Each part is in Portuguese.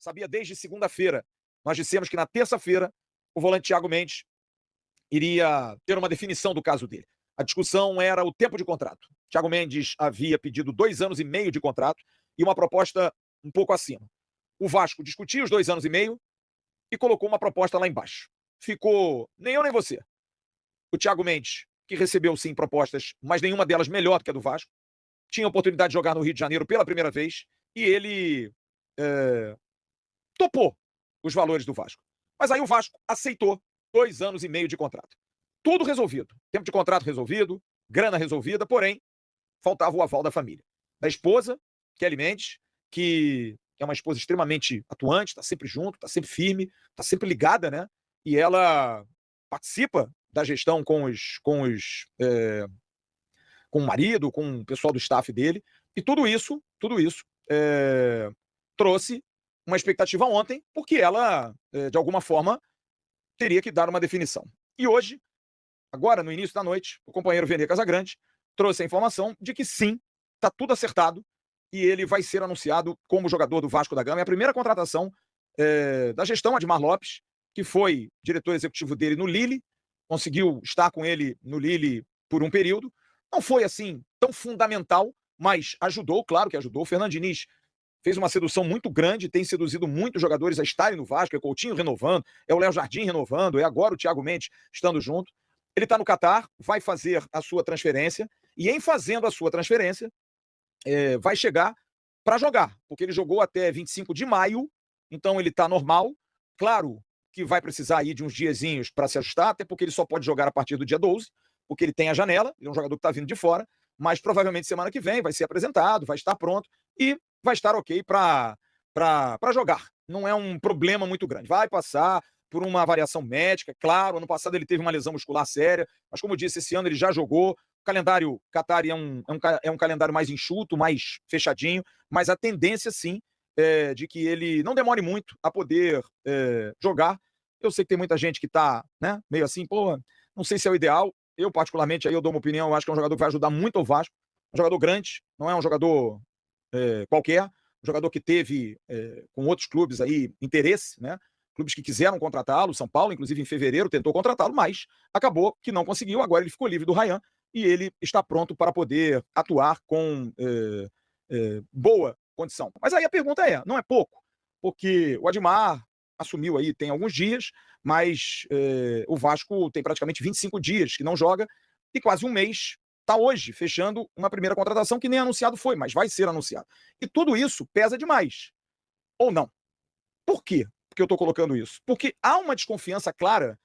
sabia desde segunda-feira. Nós dissemos que na terça-feira o volante Thiago Mendes iria ter uma definição do caso dele. A discussão era o tempo de contrato. Thiago Mendes havia pedido 2 anos e meio de contrato e uma proposta um pouco acima. O Vasco discutiu os 2 anos e meio e colocou uma proposta lá embaixo. Ficou nem eu nem você. O Thiago Mendes, que recebeu sim propostas, mas nenhuma delas melhor do que a do Vasco, tinha a oportunidade de jogar no Rio de Janeiro pela primeira vez e ele topou os valores do Vasco. Mas aí o Vasco aceitou 2 anos e meio de contrato. Tudo resolvido. Tempo de contrato resolvido, grana resolvida, porém, faltava o aval da família. Da esposa, Kelly Mendes, que é uma esposa extremamente atuante, está sempre junto, está sempre firme, está sempre ligada, né? E ela participa da gestão com o marido, com o pessoal do staff dele, e tudo isso trouxe uma expectativa ontem, porque ela, de alguma forma, teria que dar uma definição. E hoje, agora, no início da noite, o companheiro Vene Casagrande trouxe a informação de que sim, está tudo acertado e ele vai ser anunciado como jogador do Vasco da Gama. É a primeira contratação da gestão Admar Lopes, que foi diretor executivo dele no Lille, conseguiu estar com ele no Lille por um período. Não foi assim tão fundamental, mas ajudou, claro que ajudou. O Fernando Diniz fez uma sedução muito grande, tem seduzido muitos jogadores a estarem no Vasco, é Coutinho renovando, é o Léo Jardim renovando, é agora o Thiago Mendes estando junto. Ele está no Catar, vai fazer a sua transferência, e em fazendo a sua transferência, vai chegar para jogar, porque ele jogou até 25 de maio, então ele está normal. Claro que vai precisar aí de uns diazinhos para se ajustar, até porque ele só pode jogar a partir do dia 12, porque ele tem a janela, ele é um jogador que está vindo de fora, mas provavelmente semana que vem vai ser apresentado, vai estar pronto e vai estar ok para jogar. Não é um problema muito grande. Vai passar por uma avaliação médica, claro, ano passado ele teve uma lesão muscular séria, mas como eu disse, esse ano ele já jogou. O calendário Qatari é um calendário mais enxuto, mais fechadinho, mas a tendência sim é de que ele não demore muito a poder jogar. Eu sei que tem muita gente que tá, né, meio assim, pô, não sei se é o ideal. Eu, particularmente, aí eu dou uma opinião, eu acho que é um jogador que vai ajudar muito o Vasco. Um jogador grande, não é um jogador qualquer, um jogador que teve com outros clubes aí interesse, né? Clubes que quiseram contratá-lo, São Paulo, inclusive em fevereiro, tentou contratá-lo, mas acabou que não conseguiu. Agora ele ficou livre do Rayhan e ele está pronto para poder atuar com boa condição. Mas aí a pergunta não é pouco, porque o Admar assumiu aí tem alguns dias, mas o Vasco tem praticamente 25 dias que não joga e quase um mês está hoje fechando uma primeira contratação que nem anunciado foi, mas vai ser anunciado. E tudo isso pesa demais. Ou não? Por quê que eu estou colocando isso? Porque há uma desconfiança clara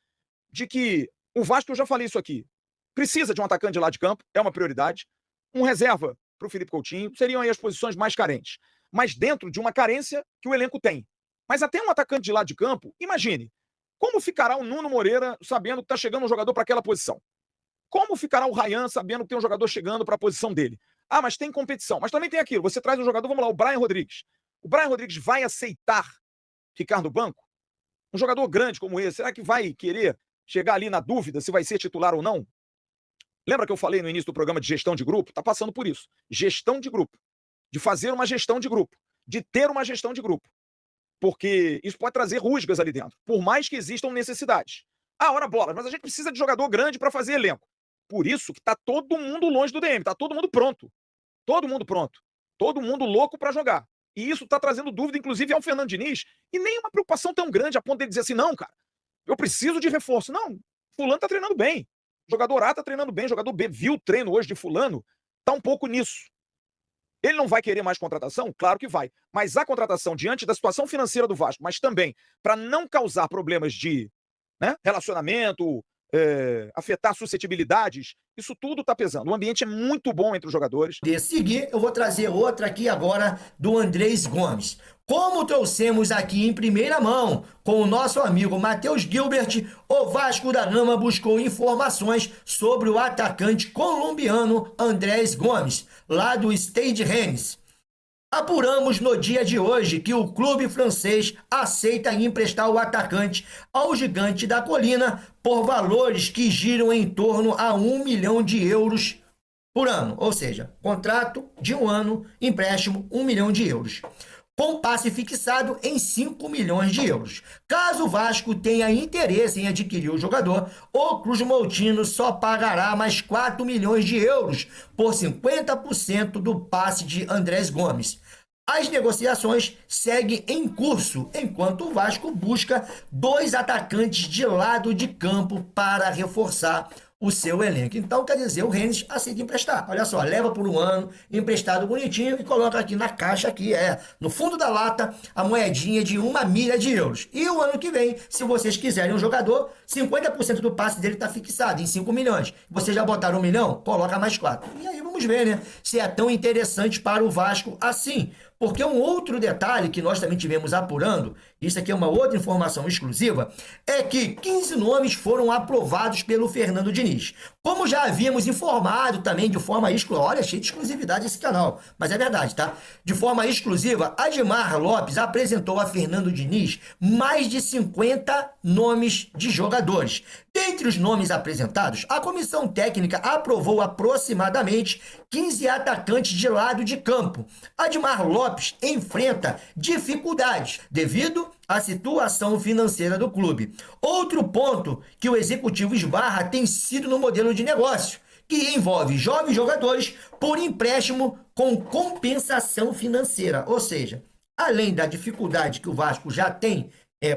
de que o Vasco, eu já falei isso aqui, precisa de um atacante de lado de campo, é uma prioridade. Um reserva para o Felipe Coutinho, seriam aí as posições mais carentes. Mas dentro de uma carência que o elenco tem. Mas até um atacante de lado de campo, imagine, como ficará o Nuno Moreira sabendo que está chegando um jogador para aquela posição? Como ficará o Rayhan sabendo que tem um jogador chegando para a posição dele? Ah, mas tem competição. Mas também tem aquilo, você traz um jogador, vamos lá, o Brian Rodrigues. O Brian Rodrigues vai aceitar ficar no banco? Um jogador grande como esse, será que vai querer chegar ali na dúvida se vai ser titular ou não? Lembra que eu falei no início do programa de gestão de grupo? Está passando por isso. Gestão de grupo. De fazer uma gestão de grupo. De ter uma gestão de grupo. Porque isso pode trazer rusgas ali dentro. Por mais que existam necessidades. Ah, ora bola, mas a gente precisa de jogador grande para fazer elenco. Por isso que está todo mundo longe do DM. Está todo mundo pronto. Todo mundo pronto. Todo mundo louco para jogar. E isso está trazendo dúvida, inclusive, ao Fernando Diniz. E nem uma preocupação tão grande a ponto dele dizer assim, não, cara, eu preciso de reforço. Não, fulano está treinando bem. Jogador A está treinando bem, jogador B viu o treino hoje de fulano, está um pouco nisso. Ele não vai querer mais contratação? Claro que vai. Mas a contratação, diante da situação financeira do Vasco, mas também para não causar problemas de relacionamento, afetar suscetibilidades, isso tudo está pesando. O ambiente é muito bom entre os jogadores. De seguir, eu vou trazer outra aqui agora do Andrés Gomes. Como trouxemos aqui em primeira mão com o nosso amigo Matheus Gilbert, o Vasco da Gama buscou informações sobre o atacante colombiano Andrés Gomes, lá do Stade Rennes. Apuramos no dia de hoje que o clube francês aceita emprestar o atacante ao Gigante da Colina por valores que giram em torno a 1 milhão de euros por ano, ou seja, contrato de um ano, empréstimo 1 milhão de euros. com passe fixado em 5 milhões de euros. Caso o Vasco tenha interesse em adquirir o jogador, o Cruz Maltino só pagará mais 4 milhões de euros por 50% do passe de Andrés Gomes. As negociações seguem em curso, enquanto o Vasco busca 2 atacantes de lado de campo para reforçar o seu elenco. Então, quer dizer, o Rennes aceita emprestar. Olha só, leva por um ano, emprestado bonitinho e coloca aqui na caixa, aqui no fundo da lata, a moedinha de 1 milha de euros. E o ano que vem, se vocês quiserem um jogador, 50% do passe dele está fixado em 5 milhões. Vocês já botaram 1 milhão? Coloca mais 4. E aí vamos ver, né? Se é tão interessante para o Vasco assim. Porque um outro detalhe que nós também tivemos apurando, isso aqui é uma outra informação exclusiva, é que 15 nomes foram aprovados pelo Fernando Diniz. Como já havíamos informado também de forma exclusiva, olha, cheio de exclusividade esse canal, mas é verdade, tá? De forma exclusiva, Admar Lopes apresentou a Fernando Diniz mais de 50 nomes de jogadores. Dentre os nomes apresentados, a comissão técnica aprovou aproximadamente 15 atacantes de lado de campo. Admar Lopes enfrenta dificuldades devido à situação financeira do clube. Outro ponto que o executivo esbarra tem sido no modelo de negócio, que envolve jovens jogadores por empréstimo com compensação financeira. Ou seja, além da dificuldade que o Vasco já tem,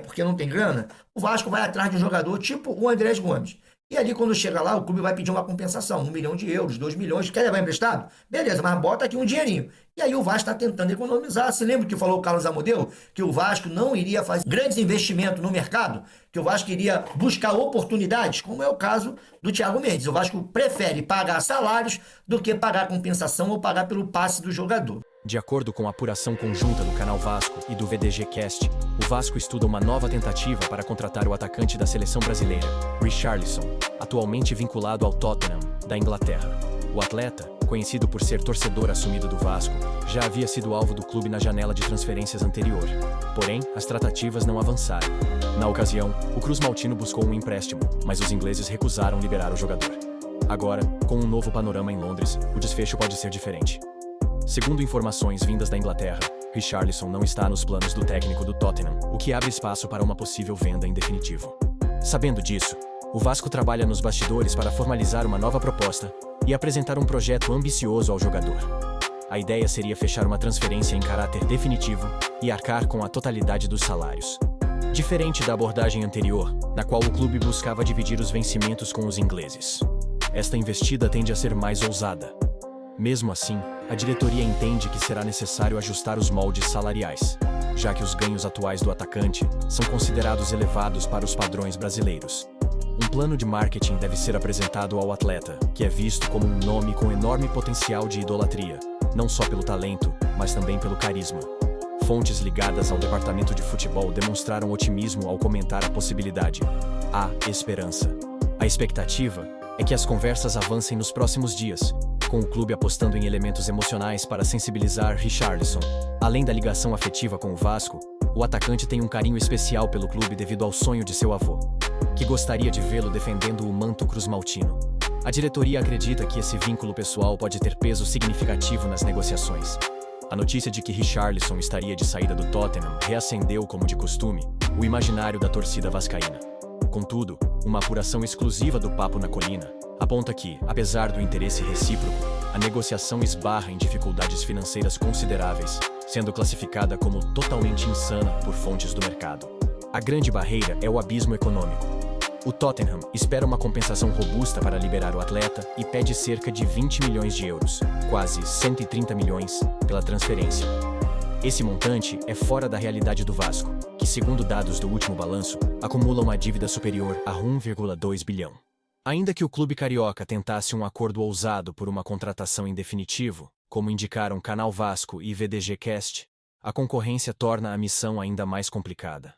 porque não tem grana, o Vasco vai atrás de um jogador tipo o Andrés Gomes. E ali, quando chega lá, o clube vai pedir uma compensação, 1 milhão de euros, 2 milhões, quer levar emprestado? Beleza, mas bota aqui um dinheirinho. E aí o Vasco está tentando economizar. Se lembra que falou o Carlos Amodeu? Que o Vasco não iria fazer grandes investimentos no mercado, que o Vasco iria buscar oportunidades, como é o caso do Thiago Mendes. O Vasco prefere pagar salários do que pagar compensação ou pagar pelo passe do jogador. De acordo com a apuração conjunta do Canal Vasco e do VDG Cast, o Vasco estuda uma nova tentativa para contratar o atacante da seleção brasileira, Richarlison, atualmente vinculado ao Tottenham, da Inglaterra. O atleta, conhecido por ser torcedor assumido do Vasco, já havia sido alvo do clube na janela de transferências anterior. Porém, as tratativas não avançaram. Na ocasião, o Cruz Maltino buscou um empréstimo, mas os ingleses recusaram liberar o jogador. Agora, com um novo panorama em Londres, o desfecho pode ser diferente. Segundo informações vindas da Inglaterra, Richarlison não está nos planos do técnico do Tottenham, o que abre espaço para uma possível venda em definitivo. Sabendo disso, o Vasco trabalha nos bastidores para formalizar uma nova proposta e apresentar um projeto ambicioso ao jogador. A ideia seria fechar uma transferência em caráter definitivo e arcar com a totalidade dos salários. Diferente da abordagem anterior, na qual o clube buscava dividir os vencimentos com os ingleses. Esta investida tende a ser mais ousada. Mesmo assim, a diretoria entende que será necessário ajustar os moldes salariais, já que os ganhos atuais do atacante são considerados elevados para os padrões brasileiros. Um plano de marketing deve ser apresentado ao atleta, que é visto como um nome com enorme potencial de idolatria, não só pelo talento, mas também pelo carisma. Fontes ligadas ao departamento de futebol demonstraram otimismo ao comentar a possibilidade. Há esperança. A expectativa é que as conversas avancem nos próximos dias, com o clube apostando em elementos emocionais para sensibilizar Richarlison. Além da ligação afetiva com o Vasco, o atacante tem um carinho especial pelo clube devido ao sonho de seu avô, que gostaria de vê-lo defendendo o manto cruzmaltino. A diretoria acredita que esse vínculo pessoal pode ter peso significativo nas negociações. A notícia de que Richarlison estaria de saída do Tottenham reacendeu, como de costume, o imaginário da torcida vascaína. Contudo, uma apuração exclusiva do Papo na Colina aponta que, apesar do interesse recíproco, a negociação esbarra em dificuldades financeiras consideráveis, sendo classificada como totalmente insana por fontes do mercado. A grande barreira é o abismo econômico. O Tottenham espera uma compensação robusta para liberar o atleta e pede cerca de 20 milhões de euros, quase 130 milhões, pela transferência. Esse montante é fora da realidade do Vasco, que, segundo dados do último balanço, acumula uma dívida superior a 1,2 bilhão. Ainda que o clube carioca tentasse um acordo ousado por uma contratação em definitivo, como indicaram Canal Vasco e VDG Cast, a concorrência torna a missão ainda mais complicada.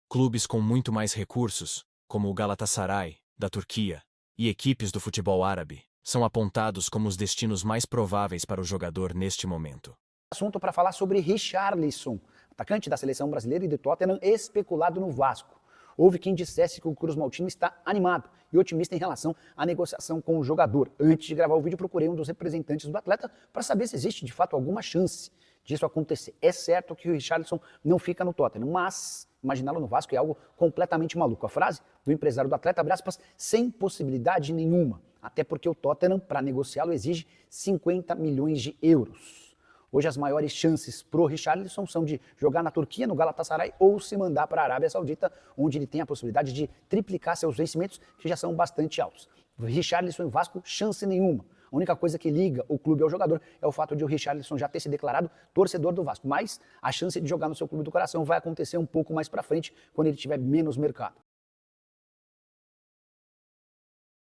Clubes com muito mais recursos, como o Galatasaray, da Turquia, e equipes do futebol árabe, são apontados como os destinos mais prováveis para o jogador neste momento. Assunto para falar sobre Richarlison, atacante da seleção brasileira e do Tottenham, especulado no Vasco. Houve quem dissesse que o Cruz Maltino está animado e otimista em relação à negociação com o jogador. Antes de gravar o vídeo, procurei um dos representantes do atleta para saber se existe de fato alguma chance disso acontecer. É certo que o Richarlison não fica no Tottenham, mas imaginá-lo no Vasco é algo completamente maluco. A frase do empresário do atleta, abre aspas, sem possibilidade nenhuma. Até porque o Tottenham, para negociá-lo, exige 50 milhões de euros. Hoje as maiores chances pro Richarlison são de jogar na Turquia, no Galatasaray, ou se mandar para a Arábia Saudita, onde ele tem a possibilidade de triplicar seus vencimentos, que já são bastante altos. O Richarlison e Vasco, chance nenhuma. A única coisa que liga o clube ao jogador é o fato de o Richarlison já ter se declarado torcedor do Vasco. Mas a chance de jogar no seu clube do coração vai acontecer um pouco mais para frente, quando ele tiver menos mercado.